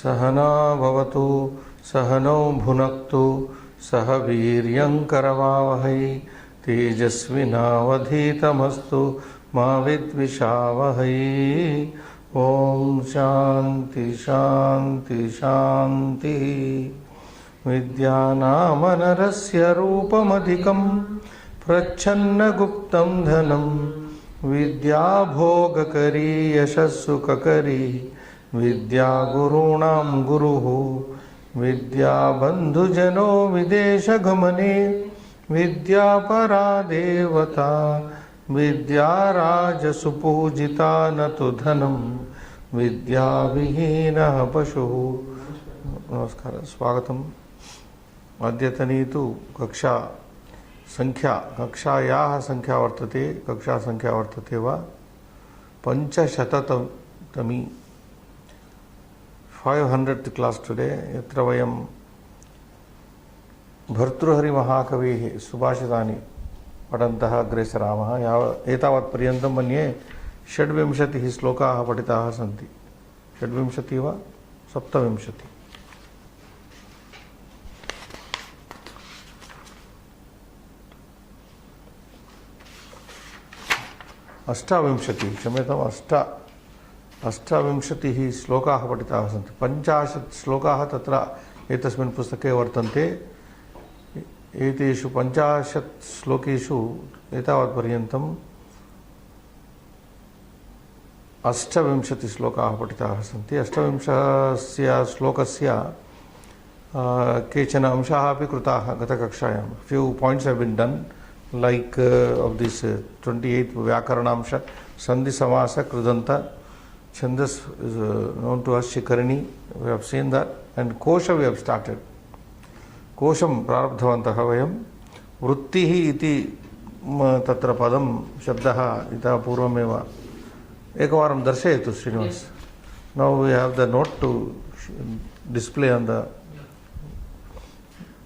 सहना भवतु सहनौ भुनक्तु सह वीर्यं करवावहै तेजस्विनावधीतमस्तु मा विद्विषावहै। ओम शांति शांति शांति। विद्यानामनरस्य रूपमधिकं प्रच्छन्नगुप्तं धनं विद्याभोगकरी यशस्सुखकरी विद्या गुरूणां गुरुः विद्याबन्धुजनो विदेशगमने विद्यापरा देवता विद्याराजसुपूजिता न तु धनं विद्याविहीनः पशुः। नमस्कार, स्वागतम्। अद्यतनी तु कक्षायाः संख्या वर्तते वा 500तमी 500th क्लास टुडे, यत्र वयं भर्तृहरिमहाकवेः सुभाषितानि पठन्तः अग्रे सरामः। एतावत्पर्यन्तं मन्ये 26 श्लोकाः पठिताः सन्ति। 26 वा 27? 28, क्षम्यताम्, 28 श्लोकाः पठिताः सन्ति। 50 श्लोकाः तत्र एतस्मिन् पुस्तके वर्तन्ते। एतेषु 50 श्लोकेषु एतावत्पर्यन्तम् 28 श्लोकाः पठिताः सन्ति। 28 श्लोकस्य केचन अंशाः अपि कृताः गतकक्षायां। Few points have been done like of this 28th Vyakaranamsha, Sandhi Samasa, Krudanta, Chandas is known to us, Shikarini, we have seen that, and Kosha we have started. Kosham Prarabdhavantaha Vayam, Vruttihi iti Tatra Padam Shabdaha Ita Purvameva. Ekavaram Darshayatu Srinivas. Now we have the note to display on the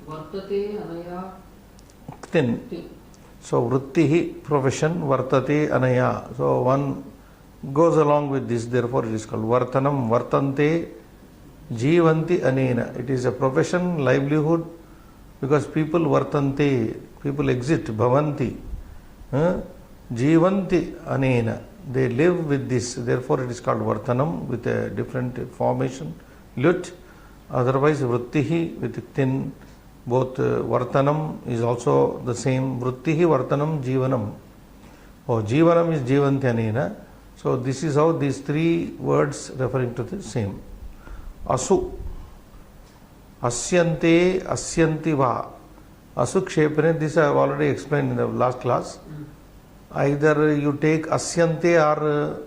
Vartate Anaya Ktin. So Vrittihi, profession, Vartate Anaya. So one goes along with this, therefore it is called Vartanam, Vartante, Jivanti Anena. It is a profession, livelihood, because people Vartante, people exist, Bhavanti, Jivanti Anena. They live with this, therefore it is called Vartanam with a different formation, Lut. Otherwise Vrittihi with Tin. Both Vartanam is also the same. Vrittihi, Vartanam, Jivanam. Oh, Jivanam is Jivantanena. So this is how these three words referring to the same. Asu. Asyante, Asyanti va. Asu Kshepane, this I have already explained in the last class. Either you take Asyante or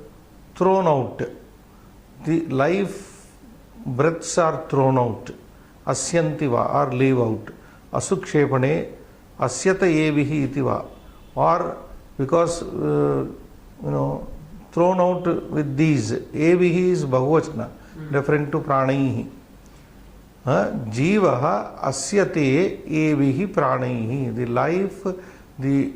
thrown out. The life breaths are thrown out. Asyantiva or leave out. Asukshepane asyata evihi itiva. Or because thrown out with these. Evihi is Bahuvachana, referring to pranaihi. Jivaha asyate evihi pranaihi. The life, the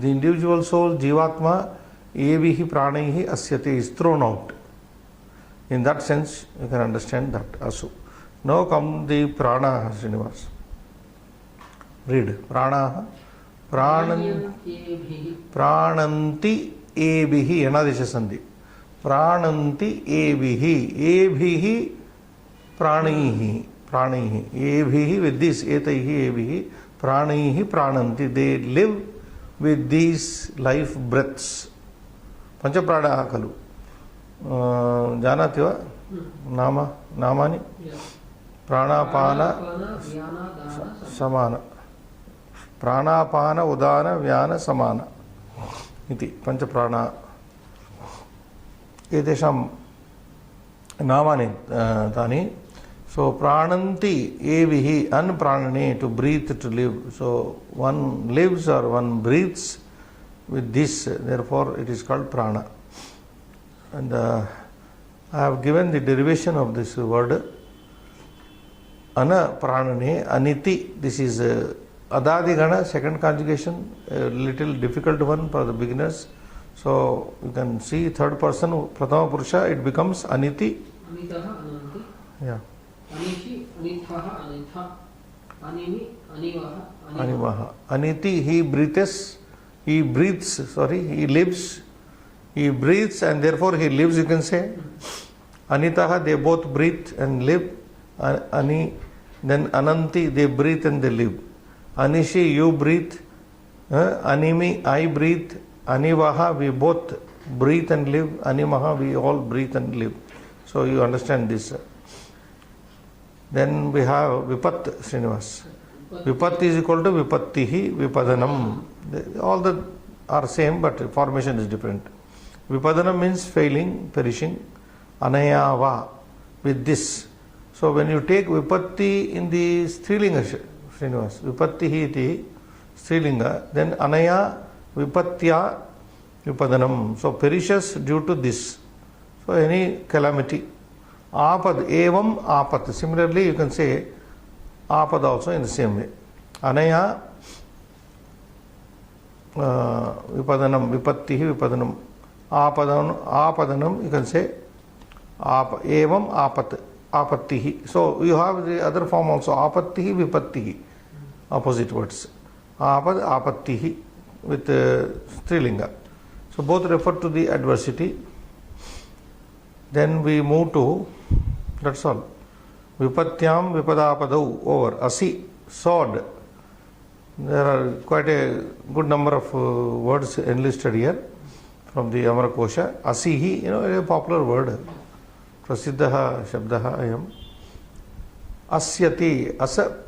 individual soul, Jivatma, evihi pranaihi asyate is thrown out. In that sense, you can understand that asu. Now come the prana, Srinivas. Read. Prana. Prananti ebihi. Anadesha sandhi. Prananti ebihi. Ebihi pranihi. Pranihi. Ebihi with this. Etaihi ebihi. Pranihi prananti. They live with these life breaths. Pancha prana kalu. Janati va? Namani? Pranapana samana. Pranapana udana vyana samana. Iti pancha prana. Etesham namani tani. So prananti evihi, unpranane, to breathe, to live. So one lives or one breathes with this, therefore it is called prana. And I have given the derivation of this word. Ana pranane, aniti. This is adadigana, second conjugation, a little difficult one for the beginners. So you can see third person, pratama purusha, it becomes aniti. Yeah. Anishi, Anithaha, Anitha, Animi, Anivaha, Animaha. Aniti, he breathes, he lives, he breathes and therefore he lives, you can say. Anitaha, they both breathe and live. Ani, then Ananti, they breathe and they live. Anishi, you breathe. Animi, I breathe. Anivaha, we both breathe and live. Animaha, we all breathe and live. So you understand this. Then we have Vipat, Srinivas. Vipat is equal to Vipattihi, Vipadanam. All the are same, but formation is different. Vipadanam means failing, perishing. Anayava, with this. So when you take Vipatti in the Strilinga, Srinivas, Vipattihi iti Strilinga, then Anaya, Vipatya, Vipadanam. So perishes due to this. So any calamity. Apad, evam apat. Similarly, you can say apad also in the same way. Anaya vipadanam, vipattihi vipadanam. Apadanam, you can say evam apat, apattihi. So you have the other form also, apattihi, vipattihi. Opposite words. Apad, apattihi with Strilinga. So both refer to the adversity. Then we move to, that's all. Vipatyam Vipadapadau, over. Asi, sword. There are quite a good number of words enlisted here from the Amarakosha. Asihi, a popular word. Prasiddhaha Shabdaha ayam. Asyati, asa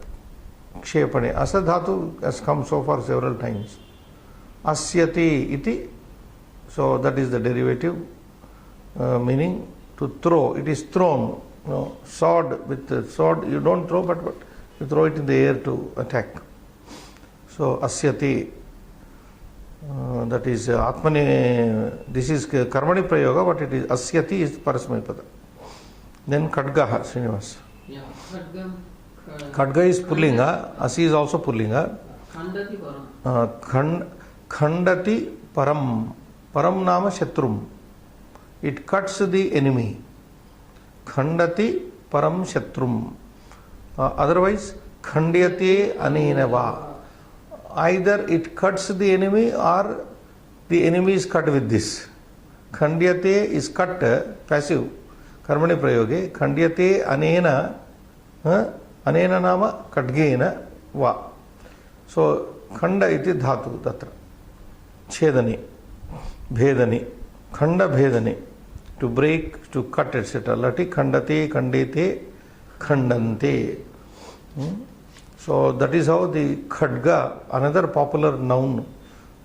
kshepane. Asa dhatu has come so far several times. Asyati iti, so that is the derivative. Meaning to throw, it is thrown. Sword, with the sword you don't throw, but you throw it in the air to attack. So asyati, that is atmani, this is karmani prayoga, but it is asyati is parasmaipada. Then khadgaha, Srinivas. Yeah, Khadga is pullinga, asi is also pullinga. Khandati param. Khandati param. Param nama shatrum. It cuts the enemy. Khandati param shatrum. Otherwise, khandyate anenava. Either it cuts the enemy or the enemy is cut with this. Khandyate is cut, passive. Karmani prayoge. Khandyate anena. Anena nama kadgena va. So, khanda iti dhatu tatra. Chedani. Bhedani. Khanda bhedani. To break, to cut, etc. Lati khandate, khandete, khandante. So that is how the khadga, another popular noun,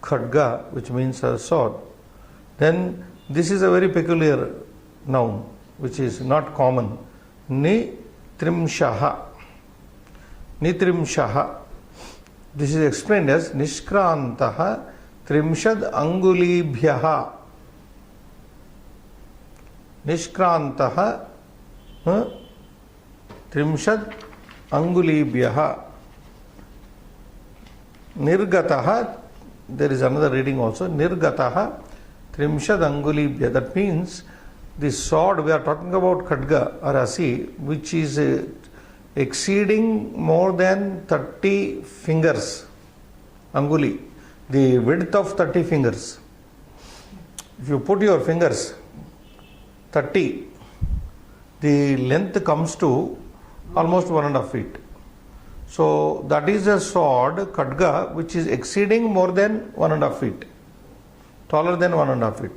khadga, which means a sword. Then this is a very peculiar noun, which is not common. Nitrimshaha. Nitrimshaha. This is explained as Nishkrantaha Trimshad Angulibhyaha. Nishkrantaha Trimshad Angulibhyaha. Nirgataha, there is another reading also, Nirgataha Trimshad Angulibhya. That means the sword, we are talking about khadga or asi, which is exceeding more than 30 fingers. Anguli, the width of 30 fingers. If you put your fingers 30, the length comes to almost 1.5 feet. So that is a sword, khadga, which is exceeding more than 1.5 feet, taller than 1.5 feet.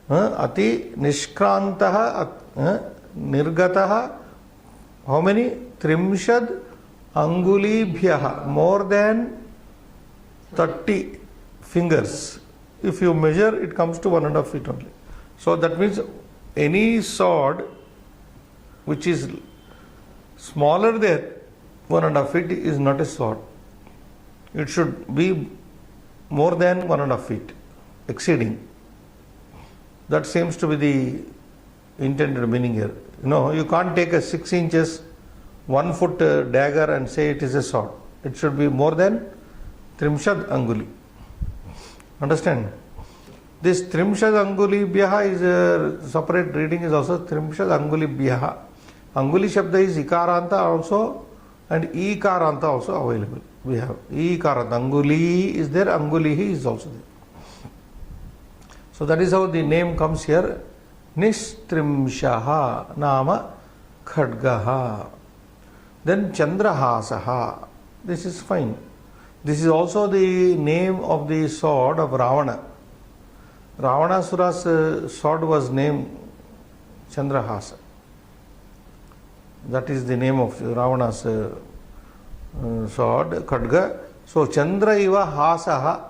Ati nishkrantaha nirgataha, how many? Trimshad angulibhyaha, more than 30 fingers. If you measure, it comes to 1.5 feet only. So that means any sword which is smaller than 1.5 feet is not a sword. It should be more than 1.5 feet, exceeding. That seems to be the intended meaning here. You can't take a 6 inches, 1 foot dagger and say it is a sword. It should be more than Trimshad Anguli. Understand? This Trimshad Anguli Bhyaha is a separate reading, is also Trimshad Anguli Bhyaha. Anguli Shabda is Ikaranta also and Ikaranta also available. We have Ikaranta. Anguli is there, Angulihi is also there. So that is how the name comes here. Nistrimshaha Nama Khadgaha. Then Chandrahasaha. This is fine. This is also the name of the sword of Ravana. Ravanasura's sword was named Chandrahasa. That is the name of Ravana's sword, Khadga. So Chandra iva hasaha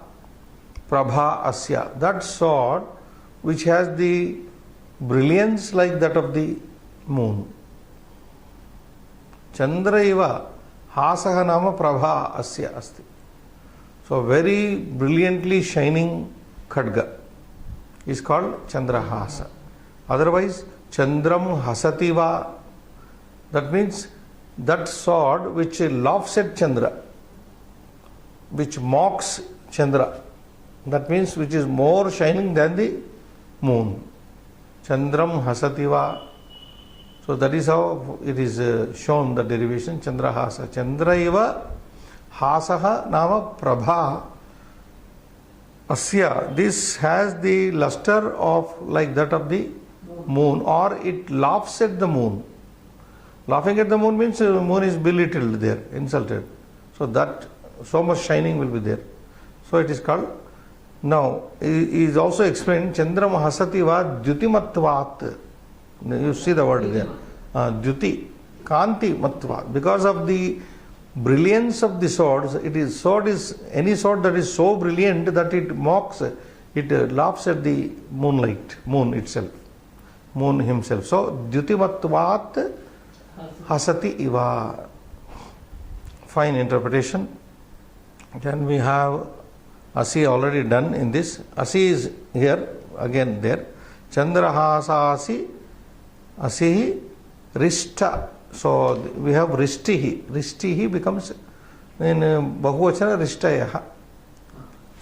prabha asya. That sword which has the brilliance like that of the moon. Chandra iva hasaha nama prabha asya asti. So very brilliantly shining Khadga is called Chandrahasa. Otherwise, Chandram Hasativa, that means that sword which laughs at Chandra, which mocks Chandra, that means which is more shining than the moon. Chandram Hasativa. So that is how it is shown, the derivation Chandrahasa. Chandraiva Hasaha Nama Prabha Asya. This has the luster of like that of the moon, or it laughs at the moon. Laughing at the moon means the moon is belittled there, insulted. So that so much shining will be there. So it is called. Now he is also explained Chandram Hasativa Dyutimatvat. You see the word there. Dyuti, Kanti Matvat. Because of the brilliance of the swords, sword is any sword that is so brilliant that it mocks, it laughs at the moonlight, moon itself, moon himself. So Dyutimatvat Hasati Iva. Fine interpretation. Then we have Asi already done in this. Asi is here, again there. Chandrahasa Asi, Asihi Rishta. So we have Rishtihi. Rishtihi becomes in Bahuvachana Rishtayaha.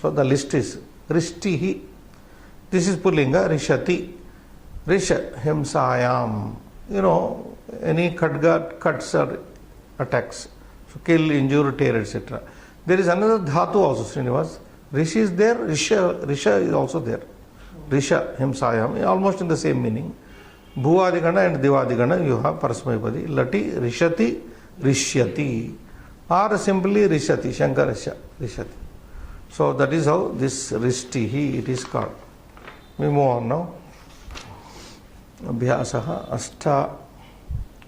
So the list is Rishtihi. This is Pullinga, Rishati. Risha, Himsayam. You know, any Khadga cuts or attacks. So kill, injure, tear, etc. There is another Dhatu also, Srinivas. Rishi is there, Risha is also there. Risha, Himsayam, almost in the same meaning. Bhuvadigana and Divadigana, you have Parasmaipadi. Lati, Rishati, Rishyati. Or simply Rishati, Shankarasya, Rishati. So that is how this Rishtihi it is called. We move on now. Abhyasaha Ashta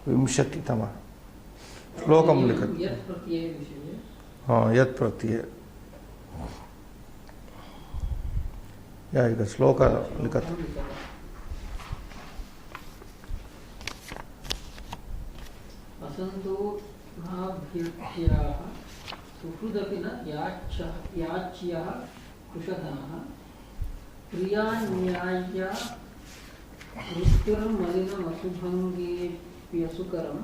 Vimshati Tama. Slokam likat. Yat pratyaya vishaya. Yat pratyaya. Yeah, the sloka likat. असंतो भाभ्यः सुहृदपि न याच्यः कुशधनः प्रियान्याय्या वृत्तिर्मलिनमसुभङ्गेऽप्यसुकरम्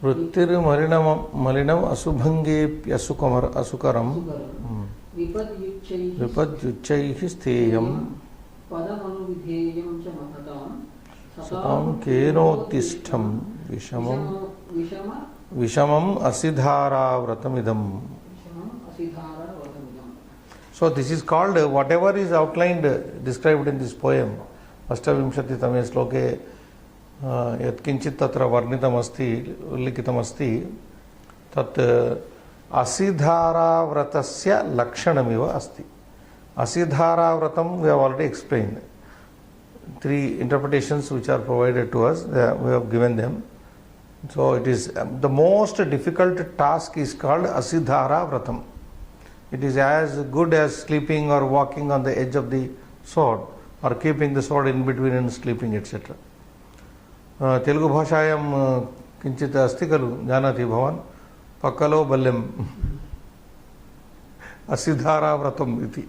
वृत्तिर्मलिनम् असुभङ्गेऽप्यसुकरम् विपद्युच्चैः स्थेयम् पदमनुविधेयं च महताम् सतां केनोत्तिष्ठं विषमम् असिधाराव्रतमिदम्. So this is called, whatever is outlined, described in this poem, अष्टविंशति तमे श्लोके यत्किंचित् तत्र वर्णितमस्ति, उल्लिखितमस्ति, तत् असिधाराव्रतस्य लक्षणमिव अस्ति. Asidharavratam we have already explained. 3 interpretations which are provided to us, we have given them. So it is the most difficult task is called Asidharavratam. It is as good as sleeping or walking on the edge of the sword, or keeping the sword in between and sleeping, etc. Telugu bhashayam kinchit asti kalu janati bhavan pakkalo balyam Asidharavratam iti.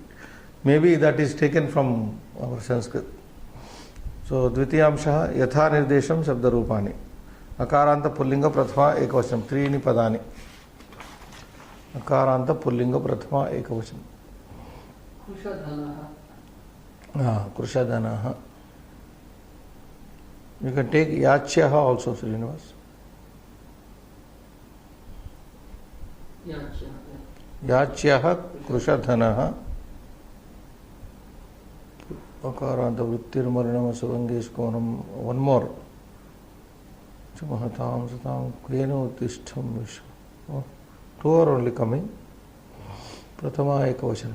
Maybe that is taken from our Sanskrit. So dvitiyamshaha yatha nirdesham shabda rupani akaranta pullinga prathama ekavachanam त्रीणि padani akaranta pullinga prathama ekavachanam कुशधनः कृशधनः You can take Yachyaha also, Srinivas. Yachyaha Krushadhanaha Akaranta Vrittir Marinam Asavangesh Konam. One more. Mahatam Satam Kveno Tishtam Vishwa. Oh, two are only coming. Prathama Ekavachanam.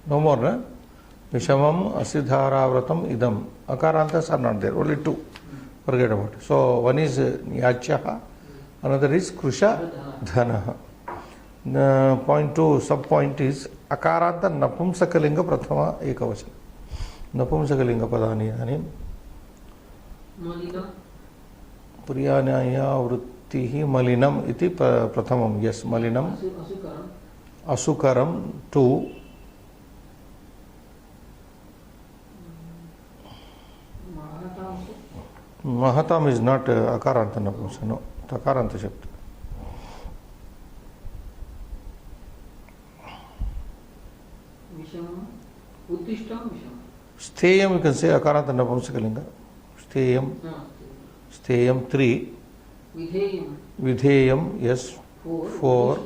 No more, no? Vishamam Asidharavratam Idam. Akarantas are not there, only two. Forget about it. So one is Yachyaha, another is Krusha Dhanaha. Point two, sub point is Akaranta Napumsakalinga Prathama Ekavachanam. Napumsakalinga Padani Hanim. Malinam. Priyanaya Vrittihi Malinam iti Prathamam. Yes, Malinam. Asukaram. Two. Mahatam is not Akaranta Napumsa, no. Takaranta Shabda. Vishamam. Uttishtam Vishamam. Stheyam, you can say Akaranta Napumsakalinga. Stheyam. Stheyam 3. Vidheyam, yes. 4.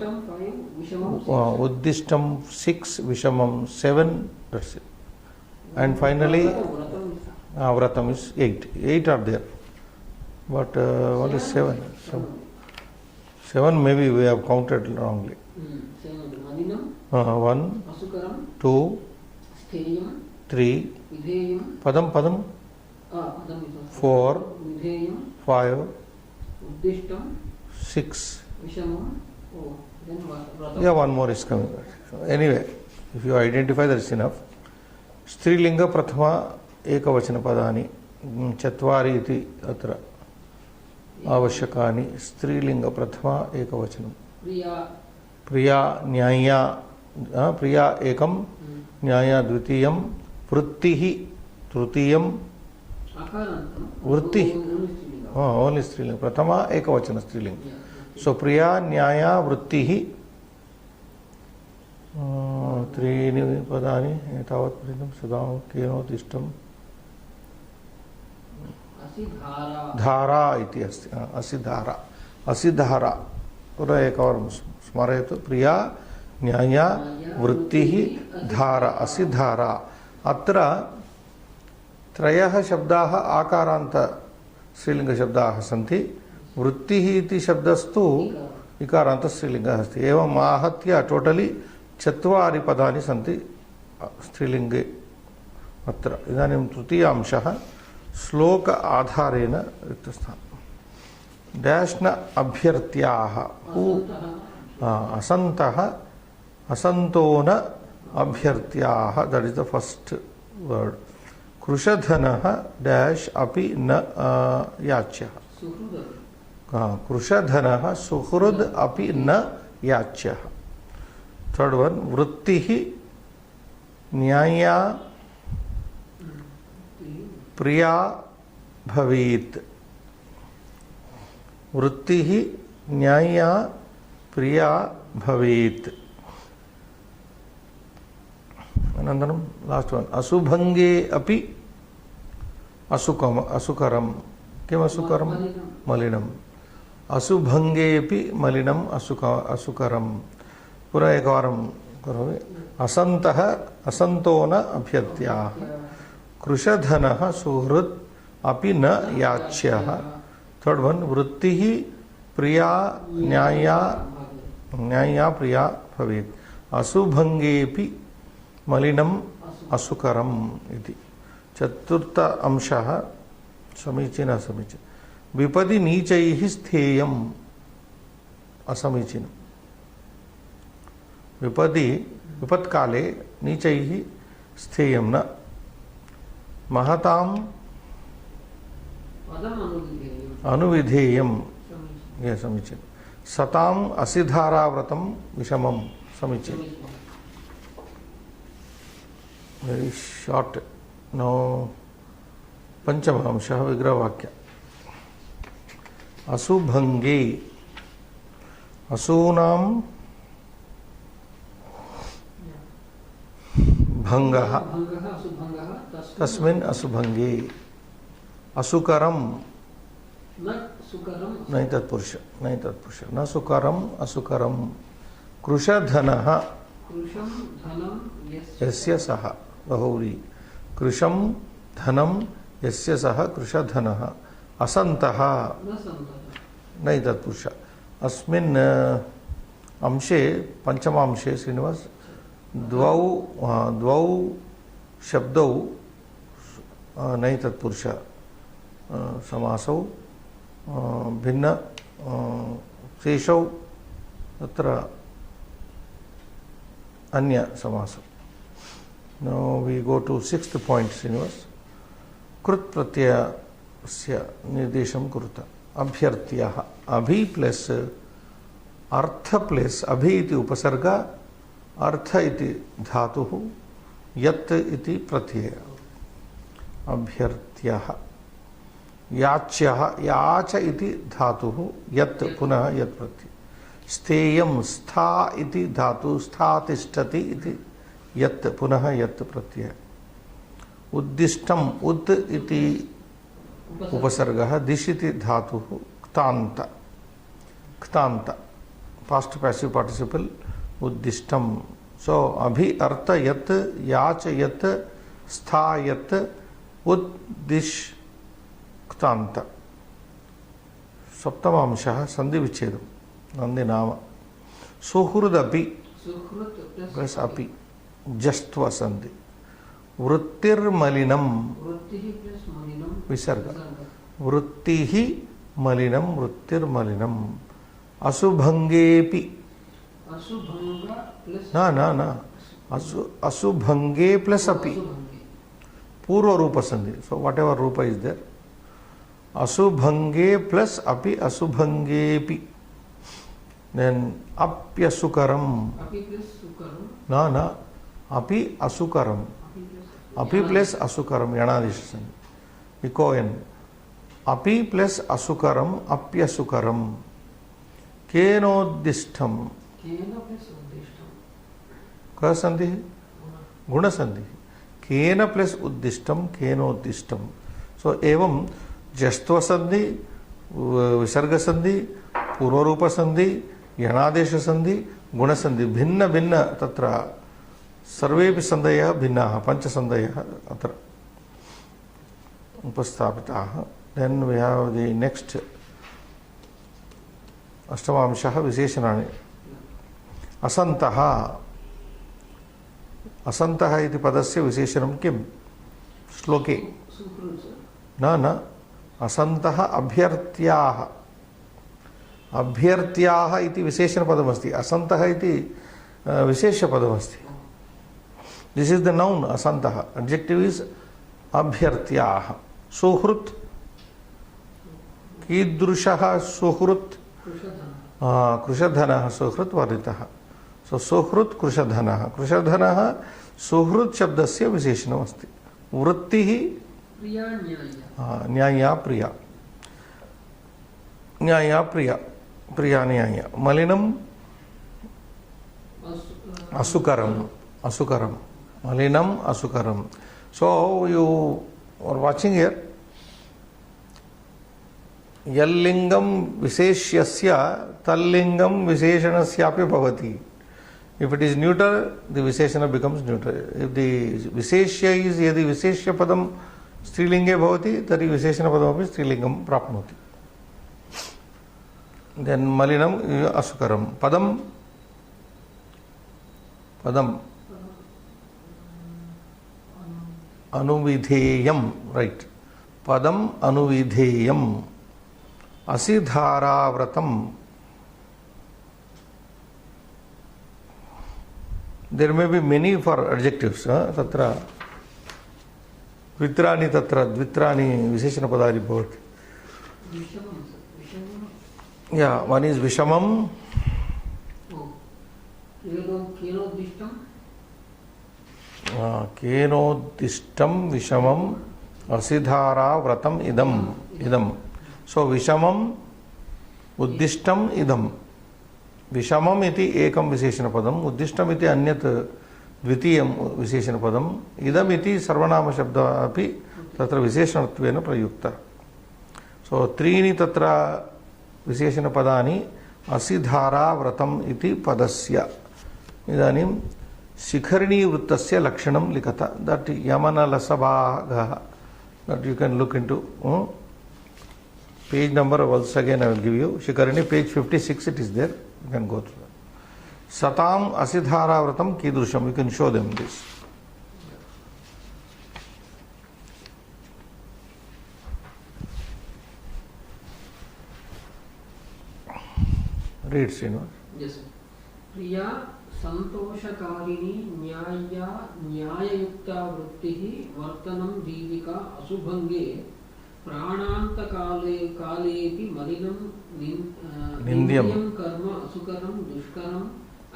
Uddishtam 6. Vishamam 7. That's it. And finally, Vratam is 8. 8 are there. But only 7. 7 maybe we have counted wrongly. 1, 2, 3, Padam, 4, 5, 6. Yeah, one more is coming. Anyway, if you identify, that is enough. Strilinga Prathama Ekavachana Padani Chatvari iti atra आवश्यकानि. स्त्रीलिंग प्रथमा एकवचनम. प्रिया न्याया प्रिया एकम न्याया द्वितीयम वृत्तिः तृतीयम वृत्ति only स्त्रीलिंग प्रथमा एकवचन स्त्रीलिंग. सो प्रिया न्याया वृत्तिः त्रीणि पदानि एतावत् पर्यन्तं सदा केनोत्तिष्ठम् धारा इति अस्ति. असिधारा असिधारा पुनः एकवारं स्मरयतु. प्रिया न्याया वृत्तिः धारा असिधारा. अत्र त्रयः शब्दाः आकारान्त स्त्रीलिङ्गशब्दाः सन्ति. वृत्तिः इति शब्दस्तु इकारान्त स्त्रीलिङ्गः अस्ति. एवम् आहत्य टोटली 4 पदानि सन्ति स्त्रीलिङ्गे. अत्र इदानीं तृतीय अंशः श्लोक आधारेण रिक्तस्थानं. डैश्न अभ्यर्त्याः असन्तः असन्तोन अभ्यर्त्याः. That is the first word. कृशधनः डैश अपि न याच्यः. कृशधनः सुहृद अपि न याच्यः. थर्ड वन वृत्तिः न्याया प्रिया भवेत्. वृत्तिः न्याया प्रिया भवेत्. अनन्तरं लास्ट वन अशुभंगे अपि असुकरम. किम असुकरम? मलिनम. अशुभंगे अपि मलिनम असुकरम. पुनः एकवारं करोमि. असन्तः असन्तोन अभ्यर्त्याः. कृशधनः सुहृद अपि न याच्यः. थर्ड वन वृत्तिः प्रिया न्याया प्रिया भवेत्. अशुभंगेपि मलिनम् असुकरम् इति. चतुर्थ अंशः समीचीनः समीचीनः. विपदि नीचैः स्थेयम् असमीचीनम्. विपत्काले नीचैः स्थेयं न. महताम् अनुविधेयं ये समीचीनं. सताम् असिधाराव्रतं विषमं समीचीनं. Very short. नो पंचम अंशः विग्रहवाक्य. अशुभंगे असूनां भंगः भंगः असुभंगः तस्मिन् असुभंगे असुकरम न सुकरम नहीं तत्पुरुष न सुकरम असुकरम कृशधनः कृशम धनम यस्य सः बहुव्री कृशम धनम यस्य सः कृशधनः असन्तः न संतः नहीं तत्पुरुष अस्मिन् अंशे पंचमांशे श्रीनिवास द्वौ शब्दौ नहीं तत्पुरुष समासौ भिन्न शेषौ तत्र अन्य समासौ. Now we go to sixth point, Srinivas. कृत प्रत्ययस्य निर्देशं कुरुत. अभ्यर्थ्यः अभि प्लस अर्थ प्लस अभि इति उपसर्ग अर्थ इति धातुः यत् इति प्रत्यय. अभ्यर्थ्यः याच्यः याच इति धातुः यत् पुनः यत् प्रत्यय. स्थेयं स्था इति धातु स्था तिष्ठति इति यत् पुनः यत् प्रत्यय. उद्दिष्टम् उत् इति उपसर्गः दिश इति धातुः क्तान्त क्तान्त पास्ट पैसिव पार्टिसिपल उद्दिष्टम्. सो अभि अर्थ यत् याच यत् स्था यत् उद्दिश क्तान्त. सप्तमांशः संधि विच्छेदं नंदि नाम. सुहृदपि सुहृत् प्लस अपि जस्त्व संधि. वृत्तिर्मलिनं वृत्तिः प्लस मलिनं विसर्ग. वृत्तिः मलिनं वृत्तिर्मलिनं. अशुभंगेपि असुभंग प्लस ना ना ना अशुभंगे प्लस अपि असुभंगे पूर्व रूप संधि. सो वॉट एवर रूप इज देयर. अशुभंगे प्लस अपि अशुभंगेपि. देन अप्यसुकरम अपि प्लस सुकरम ना ना अपि असुकरम अपि प्लस असुकरम यणादेश संधि. इकोयन अपि प्लस असुकरम अप्यसुकरम. केनोद्दिष्टम केन प्लस उद्दिष्टम क संधि गुण संधि. केन प्लस उद्दिष्टम केनोद्दिष्टम. सो एवं जस्त्व संधि विसर्ग संधि पूर्व रूप संधि यणादेश संधि गुण संधि भिन्न भिन्न तत्र सर्वेपि संधयः भिन्नाः पंच संधयः अत्र उपस्थापिताः. Then we have the next अष्टमांशः विशेषणानि. असन्तः असन्तः इति पदस्य विशेषणं किं श्लोके. सुहृत् न न असन्तः अभ्यर्थ्याः अभ्यर्थ्याः इति विशेषणपदमस्ति. असन्तः इति विशेषपदमस्ति. दिस इज द नाउन असन्तः. एडजेक्टिव इज अभ्यर्थ्याः. सुहृत् कीदृशः सुहृत् कृशधनः कृशधनः सुहृत् वर्णितः. सो सुहृत् कृशधनः. कृशधनः सुहृत् शब्दस्य विशेषणमस्ति. वृत्तिः प्रिया न्याय्या न्याय्या प्रिया न्याय्या प्रिया प्रिया न्याय्या. मलिनं असुकरम असुकरम मलिनं असुकरम. So you are watching here. यल्लिंगम विशेष्यस्य तल्लिंगम विशेषणस्यापि भवति. If it is neuter, the visheshana becomes neuter. If the visheshya is यदि विशेष्य पदम स्त्रीलिंगे भवति तर्हि विशेषण पदमपि स्त्रीलिंगं प्राप्नोति. Then मलिनम असुकरम. पदम पदम अनुविधेयम. राइट. पदम अनुविधेयम. असिधाराव्रतम. There may be many for adjectives. तत्र द्वित्राणि तत्र द्वित्राणि विशेषणपदानि भवति. विषमं विषमं या one is विषमम. केनोद्दिष्टं केनोद्दिष्टम विषमम असिधाराव्रतम इदम इदम. सो विषमम उद्दिष्टम इदम. विषमम् इति एकं विशेषणपदम्, उद्दिष्टम् इति अन्यत् द्वितीयं विशेषणपदम्, इदमिति सर्वनामशब्दः अपि तत्र विशेषणत्वेन प्रयुक्तः। सो त्रीणि तत्र विशेषणपदानि असिधाराव्रतम् इति पदस्य। इदानीं शिखरिणीवृत्तस्य लक्षणं लिखत, that यमनलसभागः, that you can look into. Page number once again I will give you. Shikarini, page 56 it is there. You can go through that. Satam asidharavratam kidrusham. You can show them this. Read, Srinivas. Yes, sir. Priya संतोषकारिणी न्याय्या न्याययुक्ता वृत्तिः वर्तनं जीविका असुभंगे प्राणान्तकाले कालेपि मलिनं निन्द्यं कर्म असुकरं दुष्करं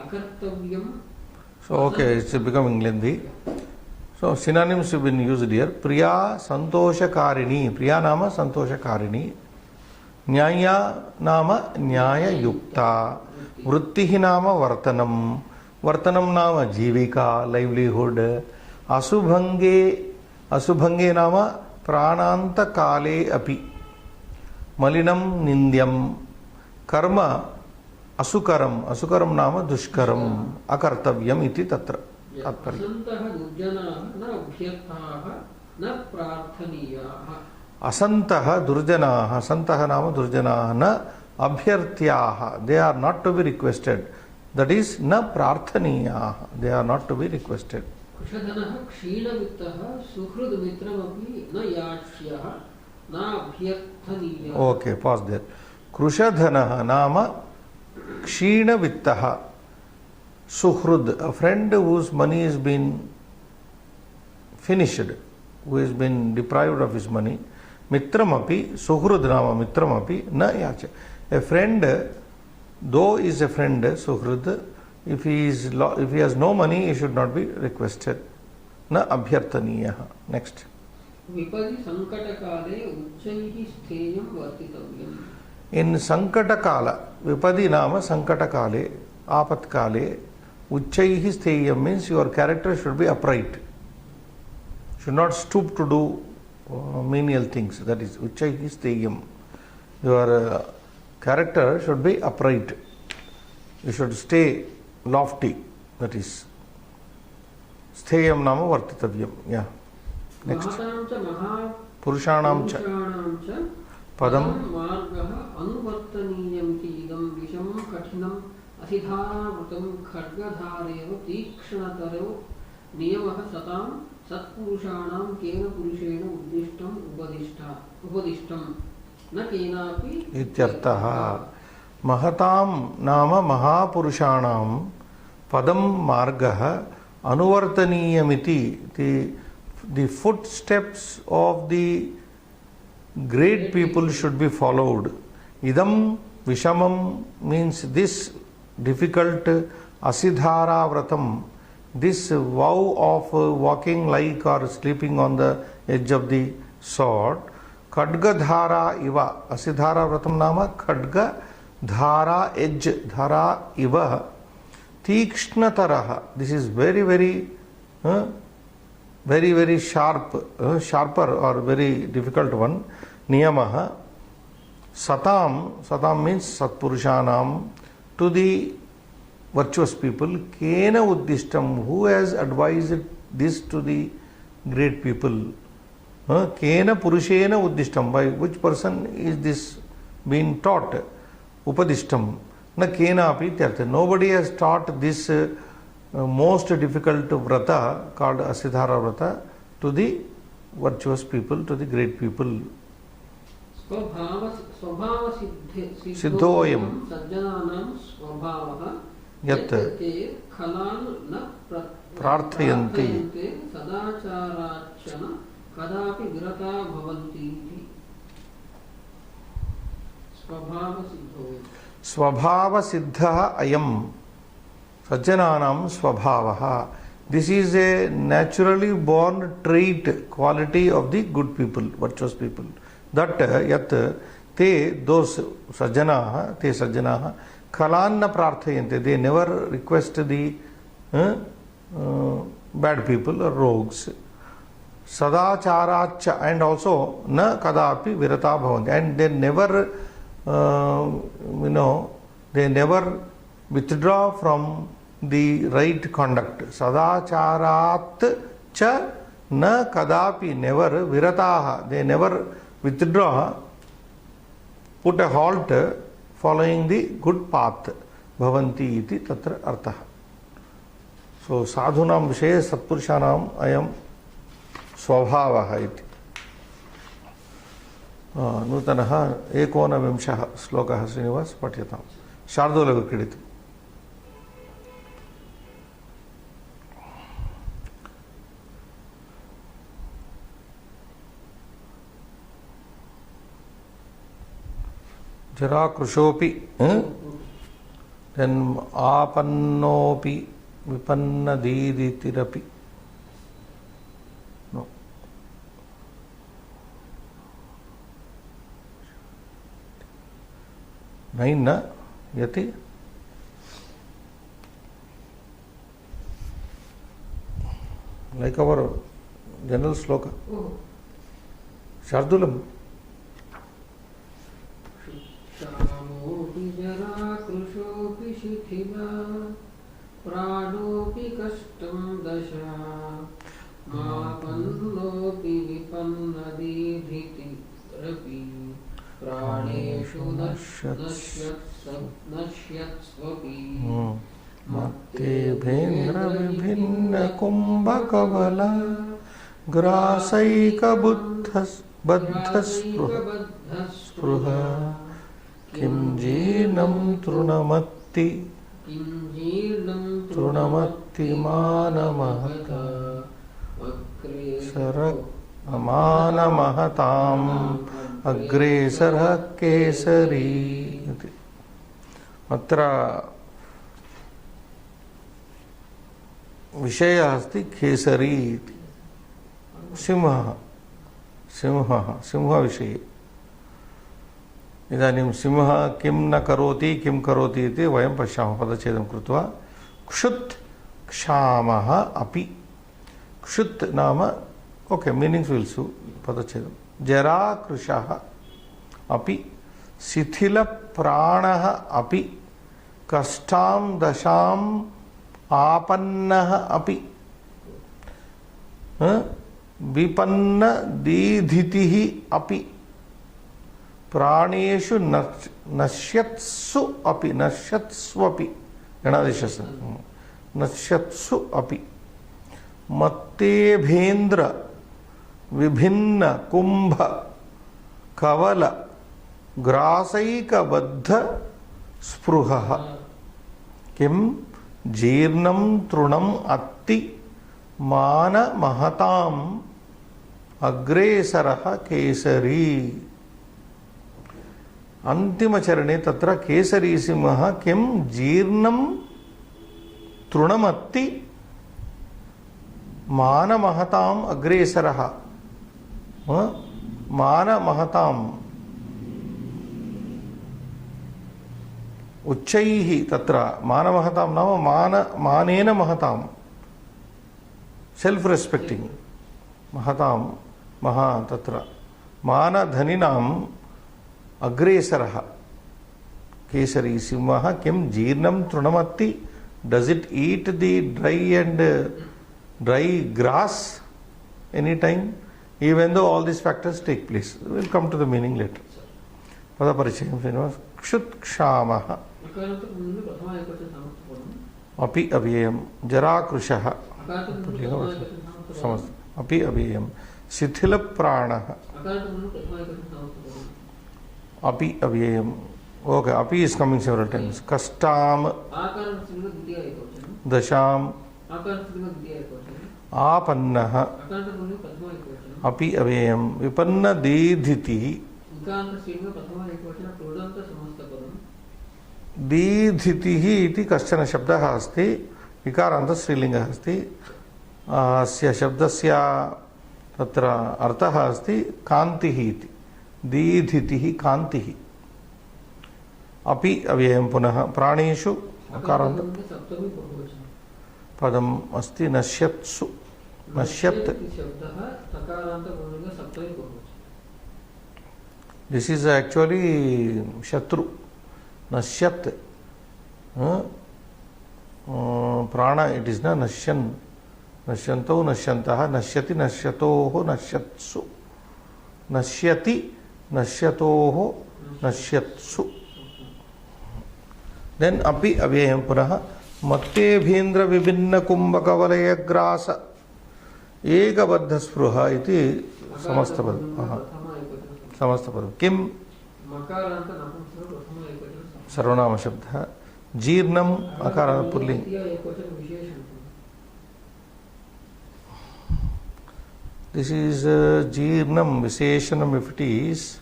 अकर्तव्यं. So okay, it's becoming lengthy. So synonyms have been used here. Priya santoshakarini. Priya nama santoshakarini. Nyaya nama nyaya yukta. Vrittihi nama vartanam. Vartanam nama jivika, livelihood. Asubhange nama prananta kale api. Malinam nindyam. Karma asukaram nama dushkaram. Akartavyam iti tatra. असन्तः दुर्जनाः न अभ्यर्थाः न प्रार्थनीयाः. असन्तः दुर्जनाः, सन्तः नाम दुर्जनाः, न अभ्यर्थ्याः, they are not to be requested. That is, न प्रार्थनीयाः, they are not to be requested. कृशधनः क्षीणवित्तः सुहृद्मित्रमपि न याच्यः न अभ्यर्थनीयः. Okay, pause there. कृशधनः नाम क्षीणवित्तः. Suhrud, a friend whose money has been finished, who has been deprived of his money. Mitramapi, Suhrud nama Mitramapi, na yacha. A friend, though is a friend, Suhrud, if he has no money, he should not be requested. Na abhyarthaniyaha. Next. Vipadi sankatakale uchchaihi stheyam vartitavyam. In Sankatakala, Vipadi nama Sankatakale, Apatkale, Uchchaihi stheyam means your character should be upright. Should not stoop to do menial things. That is Uchchaihi stheyam. Your character should be upright. You should stay lofty. That is stheyam nama vartitavyam. Yeah. Next. Purushanam cha padam margah anuvartaniyam idam vishamam kathinam असिधारावृतं खड्गधारेव तीक्ष्णतरो नियमः सतां सत्पुरुषाणां केन पुरुषेण उपदिष्टं न केनापि इत्यर्थः. महतां नाम महापुरुषाणां पदं मार्गः अनुवर्तनीयमिति. The footsteps of the great people should be followed. Idam vishamam means this difficult, asidhara vratam, this vow of walking like or sleeping on the edge of the sword. Khadgadhara iva, asidhara vratam nama khadgadhara edge, dhara iva. Tikshnataraha, this is very sharp, sharper or very difficult one. Niyamaha. Satam means Satpurushanam, to the virtuous people. Kena uddishtam, who has advised this to the great people? Kena purushena uddishtam, by which person is this being taught? Upadishtam. Na kena api tyartha. Nobody has taught this most difficult vrata called Asidhara vrata to the virtuous people, to the great people. सिद्धोयम यत् प्रार्थयन्ति स्वभाव सिद्धः अयम् सज्जनानां स्वभावः. This is a naturally born trait, quality of the good people, virtuous people. That yat te those sajjanaah Kalan na prarthayante. They never request the bad people or rogues. Sadacharacha, and also na kadapi virata bhavanti. And they never, they never withdraw from the right conduct. Sadacharat cha na kadapi, never virataha. They never withdraw, put a halt following the good path. Bhavanti iti tatra artha. So sadhunam vishaye satpurushanam ayam स्वभावः इति. नूतनः 19 श्लोकः Srinivas पठ्यताम्. शार्दूलक्रीडितम्. जराकृशोऽपि then आपन्नोऽपि विपन्नदीदितिरपि. No. Naina yati. Like our general sloka. Shardulam. Shamopi jara krushopi shithila pranopi kashtam dasha maapannopi vipannadidhiti rapi प्राणेषु नश्यत्स्वपि मत्ते भेन्द्र विभिन्न कुम्भकवल ग्रासैकबद्धस्पृह किं जीर्णं तृणमत्ति मानमहत मानमहताम् अग्रेसरः केसरी. अत्र विषयः अस्ति केसरी इति. सिंहः सिंहविषये. इदानीं सिंहः किं न करोति किं करोति इति वयं पश्यामः पदच्छेदं कृत्वा. क्षुत् क्षामः अपि. क्षुत् नाम ओके मीनिंग्स विल सू पदच्छेदं. जराकृशः अपि शिथिल प्राणः अपि कष्टां दशां आपन्नः अपि विपन्न दीधितिः अपि प्राणेषु नश्यत्सु अपि नश्यत्स्वपि गणादेशस्य नश्यत्सु अपि मत्तेभेन्द्र विभिन्न कुंभ कवल ग्रासैकबद्ध स्पृहः किं जीर्णं तृणम् अत्ति मान महताम् अग्रेसरः केसरी. अंतिमचरणे तत्र केसरी सिंहः किं जीर्णं तृणमत्ति मान महताम् अग्रेसरः. मान महताम् उच्चैः तत्र मान महताम् नाम मानेन महताम् सेल्फ रेस्पेक्टिंग महताम् महा तत्र मान धनिनाम् अग्रेसरः केसरी सिंहः किं जीर्णं तृणमत्ति. Does it eat the dry grass anytime, even though all these factors take place. We'll come to the meaning later. Pada parichayam Srinivas. Kshut kshamah api avyayam jarakrushaha api avyayam shithila pranah api avyayam. Okay, api is coming several times. Kastam dasham आपन्नः अपि अव्ययम् विपन्न दीधितिः. दीधितिः इति कश्चन शब्दः अस्ति. विकारान्त स्त्रीलिङ्गः अस्ति. अस्य शब्दस्य तत्र अर्थः अस्ति कान्तिः इति. दीधितिः कान्तिः. अपि अव्ययं पुनः प्राणेषु अकारान्त सप्तमी बहुवचन पदम् अस्ति नश्यत्सु नश्यत् शब्दः तकारान्त पुल्लिङ्ग सप्तमी बहुवचन दिस इज एक्चुअली शत्रु नश्यत् प्राण इट इज न नश्यन् नश्यन्तो नश्यन्तः नश्यति नश्यतोः नश्यत्सु नश्यति नश्यतोः नश्यत्सु देन अपि अव्ययं पुनः मत्तेभीन्द्र विभिन्न कुम्भकवलयग्रास एकबद्धस्पृह इति समस्तपदं समस्तपदं किं मकारान्त नपुंसक प्रथम एकवचन सर्वनाम शब्दः जीर्णम् अकारान्त पुल्लिङ्ग एकवचन विशेषण this is jeernam visheshanam if it is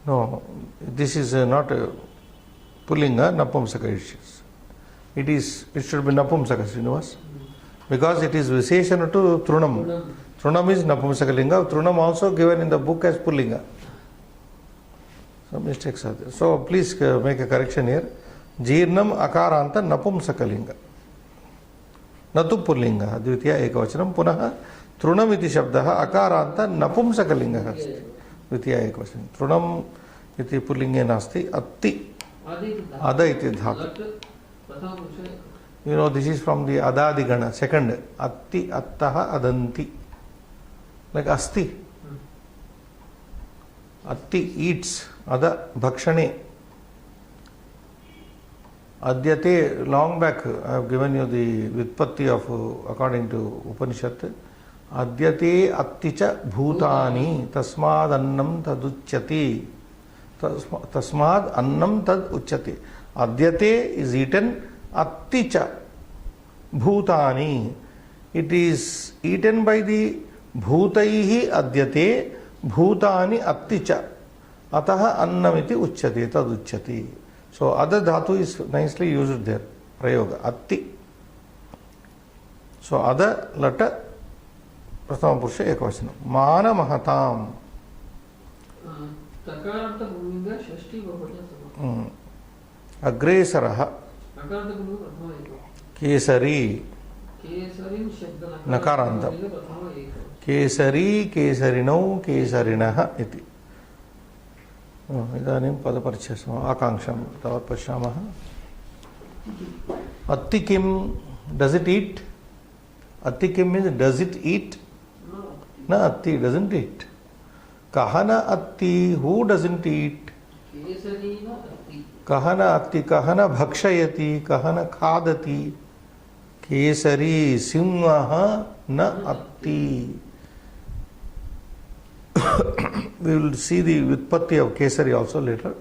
no this is not a pullinga napumsaka it should be napumsaka Srinivas because it is visheshana to trunam trunam is napumsaka linga trunam also given in the book as pullinga some mistakes are there so please make a correction here jeernam akaranta napumsaka linga नतु पुल्लिंगः द्वितीय एकवचनं पुनः तृणम् इति शब्दः अकारान्त नपुंसकलिङ्गः अस्ति द्वितीय एकवचनं तृणम् इति पुल्लिङ्गे नास्ति अत्ति अद इति धातु you know this is from the adadi gana second atti attah adanti like asti atti eats ada bhakshane Adyate, long back, I have given you the Vyutpatti of, according to Upanishad. Adyate atticha bhutani tasmad annam taduchyati. Tasmad annam tad uchyati. Adyate is eaten, atticha bhutani. It is eaten by the bhutaihi adyate, bhutani atticha. Ataha annamiti uchyati, tad uchyati. So other dhatu is nicely used there. Prayoga. Atti. So other lata prathama purusha ekavachana. Mana mahatam. Takaranta bhuminga shashti bahuvacana. Agresaraha. Nakaranta bhuminga prathama ekavachana. Kesari. Kesarin shabda nakaranta. prathama ekavachana. Kesari, kesarinau, kesarinaha iti. इदानीं पदपरिच्छेदः आकांक्षां तावत् पश्यामः अत्ति किं does it ईट अत्ति किं means does it ईट न अत्ति doesn't ईट कह न अत्ति who doesn't ईट कह न अत्ति कह न भक्षयति कह न खादति केसरी सिंहः न अत्ति we will see the Vyutpatti of Kesari also later.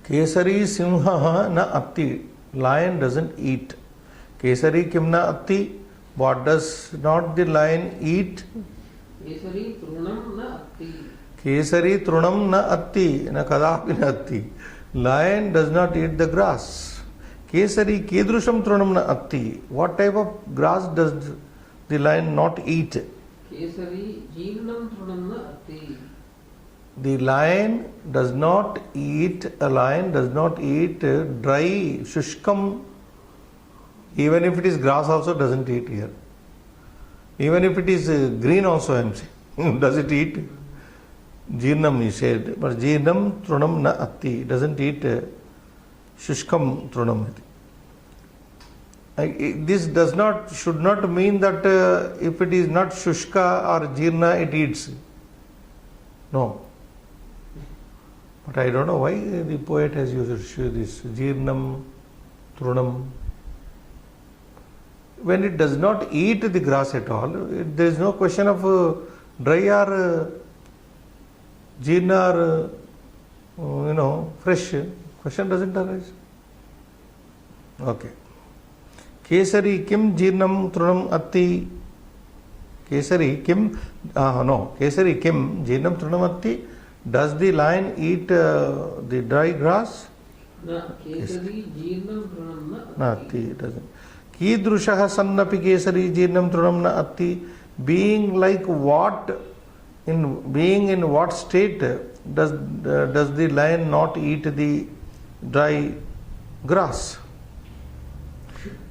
Kesari simha na atti. Lion doesn't eat. Kesari kim na atti. What does not the lion eat? Kesari trunam na atti. Kesari trunam na atti. Na kadapi na atti. Lion does not eat the grass. Kesari kedrusham trunam na atti. What type of grass does the lion not eat? Kesari jeernam trunam na atti. The lion does not eat dry shushkam. Even if it is grass also doesn't eat here. Even if it is green also I am saying. Does it eat? Jeernam he said. But jeernam trunam na atti. Doesn't eat shushkam trunam. This should not mean that if it is not shushka or jeerna, it eats. No. But I don't know why the poet has used this jeernam, trunam. When it does not eat the grass at all, there is no question of dry or jeerna or fresh. Question doesn't arise. Okay. Kesari kim jeernam trunam atti. Kesari kim Kesari kim jeernam trunam atti. Does the lion eat the dry grass? Na kesari jeernam trunam na atti. It doesn't. Kidrushaha sannapi kesari jeernam trunam na atti. Being in what state does the lion not eat the dry grass?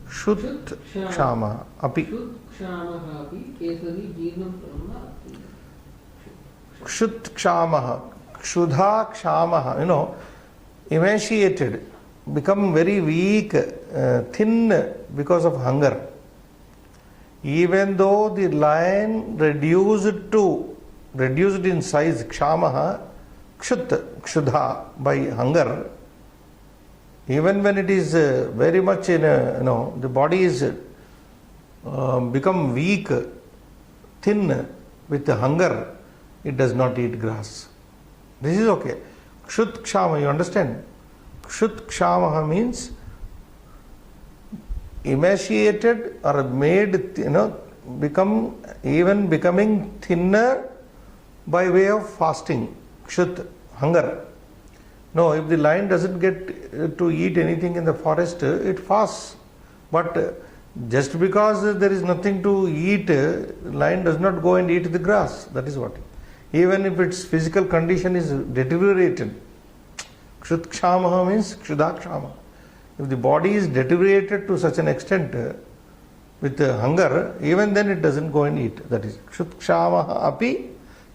Shut kshama api. क्षामः अपि केसरी जीर्णं तृणं न अत्ति. Kshut kshamaha, kshudha kshamaha, emaciated, become very weak, thin because of hunger. Even though the lion reduced in size, kshamaha, kshudha, by hunger, even when it is very much the body is become weak, thin with hunger, it does not eat grass. This is okay. Kshut kshama, you understand? Kshut kshamaha means emaciated or made, becoming thinner by way of fasting. Kshut, hunger. No, if the lion doesn't get to eat anything in the forest, it fasts. But just because there is nothing to eat, lion does not go and eat the grass. That is what. Even if its physical condition is deteriorated. Kshut kshamaha means kshudha kshama. If the body is deteriorated to such an extent with hunger, even then it doesn't go and eat. That is kshut kshamaha api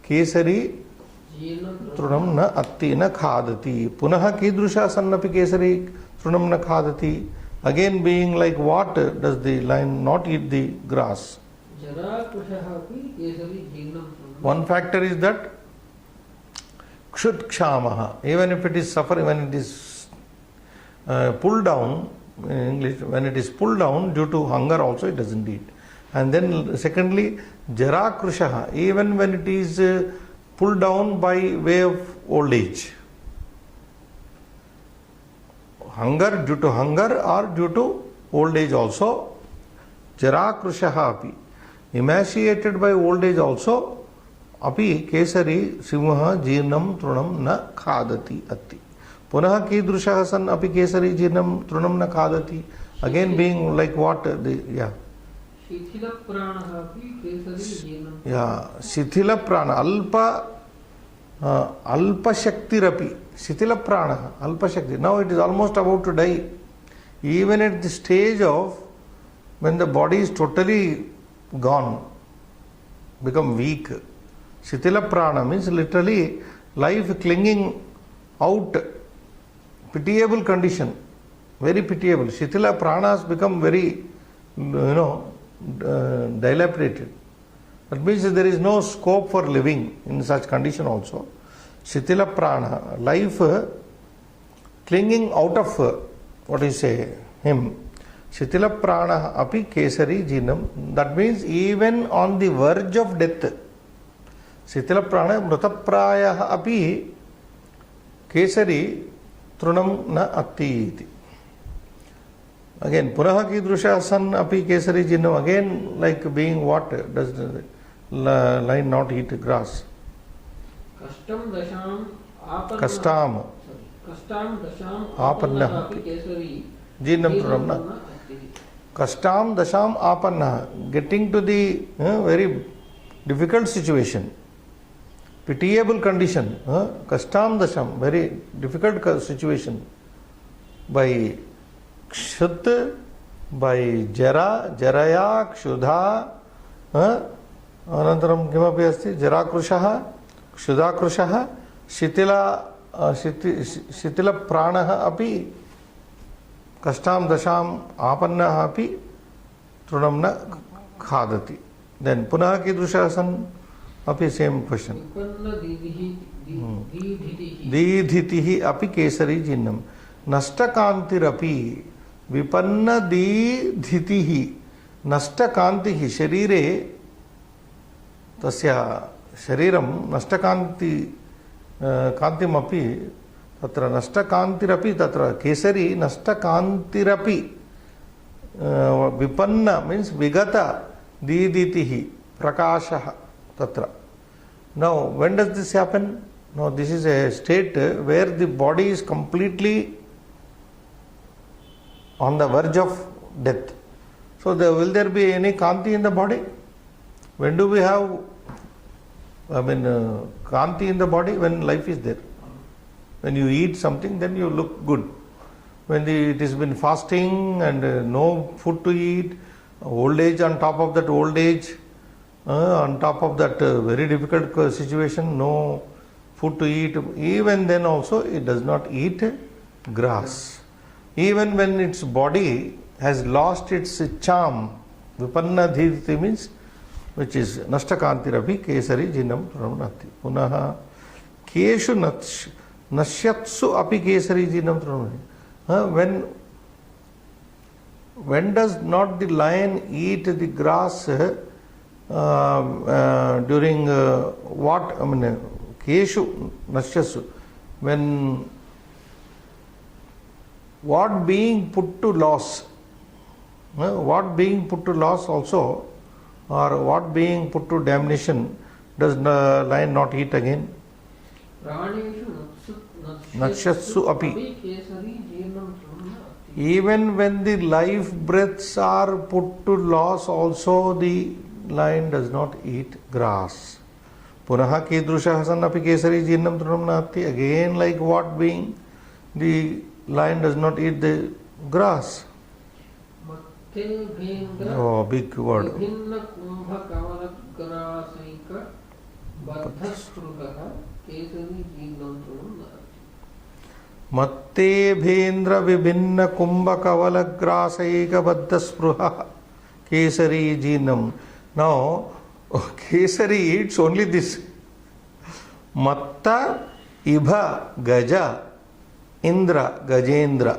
kesari trunam na atti na khadati. Punaha kidrusha sannapi kesari trunam na khadati. Again, being like what does the lion not eat the grass? One factor is that kshut kshamaha, even if it is suffering, when it is pulled down, in English, when it is pulled down due to hunger also it doesn't eat. And then secondly, jara krushaha, even when it is pulled down by way of old age. Hunger, due to hunger or due to old age also. Jara krushaha api, emaciated by old age also. Api kesari simha jirnam trunam na khadati atti. Punaha kidrushaha san api kesari jirnam trunam na khadati. Again being like what? Shithila prana api kesari jirnam. Yeah, shithila prana, alpa shakti rapi. Shithila prana, alpa shakti. Now it is almost about to die. Even at the stage of when the body is totally gone, become weak. Shithila prana means literally life clinging out, pitiable condition, very pitiable. Shithila pranas become very, dilapidated. That means there is no scope for living in such condition also. Shithila prana, life clinging out of, what is say, him. Shithila prana api kesari jinam. That means even on the verge of death. Shithila prana mrutapraya api kesari trunam na atti. Again, punaha kidrusha san api kesari jinam. Again, like being what? Does the lion not eat grass? Kastam dasham apanna api kesari jinam trunam na. Kastam dasham apanna. Getting to the very difficult situation. Pitiable condition, kastam dasham, very difficult situation, by kshut, by jara, jaraya, kshudha, anantaram kimapi asti, jara krushaha, kshudha krushaha, shitila pranaha api, kastam dasham apanna api, trunam na khadati. Then punaha kidrusha san. Api same question. Didhitihi api kesari jinnam. Nashtakantir vipanna didhitihi. Nashtakantihi sharire tasya shariram nashtakanti kantim api tatra nashtakantirapi tatra kesari nashtakantirapi vipanna means vigata didhitihi prakashaha. Tatra. Now, when does this happen? Now, this is a state where the body is completely on the verge of death. So, will there be any kanti in the body? When do we have Kanti in the body when life is there. When you eat something, then you look good. When it has been fasting and no food to eat, old age on top of that old age, on top of that very difficult situation, no food to eat, even then also it does not eat grass. Even when its body has lost its charm, vipanna dhirti means, which is nashtakantirapi kesari jinam pranati. Punaha keshu nashyatsu api kesari jinam pranati. When does not the lion eat the grass during what? Keshu nashyatsu. When what being put to loss? What being put to loss also, or what being put to damnation, does the lion not eat again? Nakshatsu api. Even when the life breaths are put to loss, also the lion does not eat grass. Punaha kidrusha hasan api kesari jirnam trunam nati. Again, like what being? The lion does not eat the grass. Oh, big word. Matte bhendra vibhinna kumbha kavala grasaika baddha spruha kesari jinam. Now, kesari eats only this. Matta ibha gaja indra gajendra.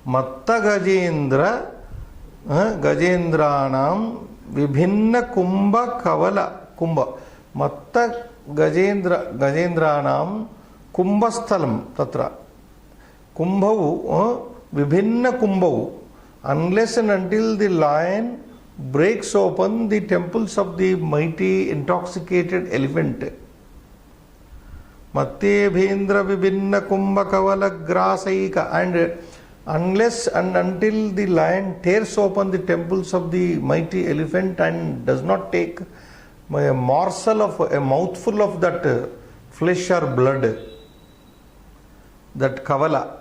Matta gajendra gajendranam vibhinna kumbha kavala kumbha. Matta gajendranam kumbhasthalam tatra. Kumbhavu vibhinna kumbhavu. Unless and until the lion breaks open the temples of the mighty intoxicated elephant. Matte bhendra vibhinna kumbha kavala grasaika. And unless and until the lion tears open the temples of the mighty elephant and does not take a morsel of a mouthful of that flesh or blood, that kavala.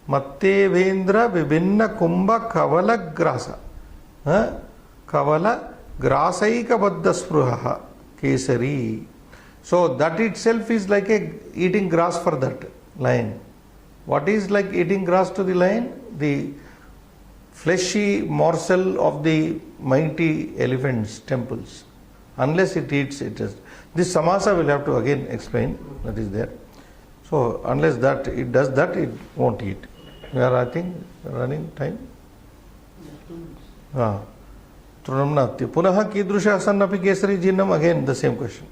Matte bhendra vibhinna kumbha kavala grasa. Kavala grasaika baddha spruha kesari. So that itself is like eating grass for that lion. What is like eating grass to the lion? The fleshy morsel of the mighty elephant's temples. Unless it eats, it is. This samasa will have to again explain, that is there. So unless that it does that, it won't eat. We are, I think, running time. Trunamnati. Punaha kidrusha asannapi kesari jinam. Again the same question.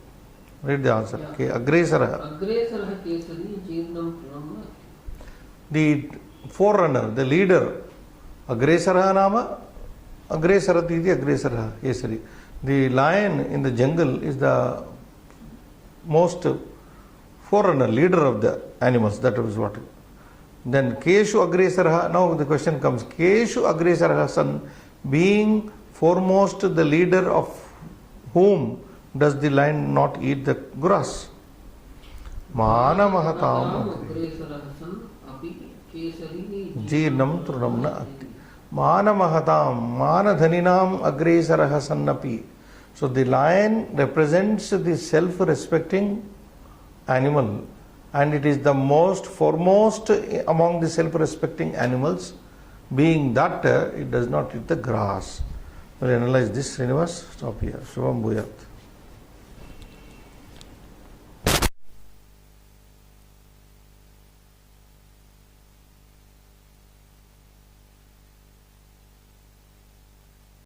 Read the answer. Agresara. Agresara kesari jinam trunamnati. The forerunner, the leader. Agresara nama. Agresarati iti agresara kesari. The lion in the jungle is the most forerunner, leader of the animals. That is what. Then keshu agresara. Now the question comes. Keshu agresara san, being foremost the leader of whom does the lion not eat the grass? Mana mahatam jirnam trunamna atti. Mana mahatam, mana dhaninam agresaraha sannapi. So the lion represents the self-respecting animal, and it is the most foremost among the self-respecting animals, being that it does not eat the grass. We'll analyze this, Srinivas. Stop here. Shubham Bhuyat.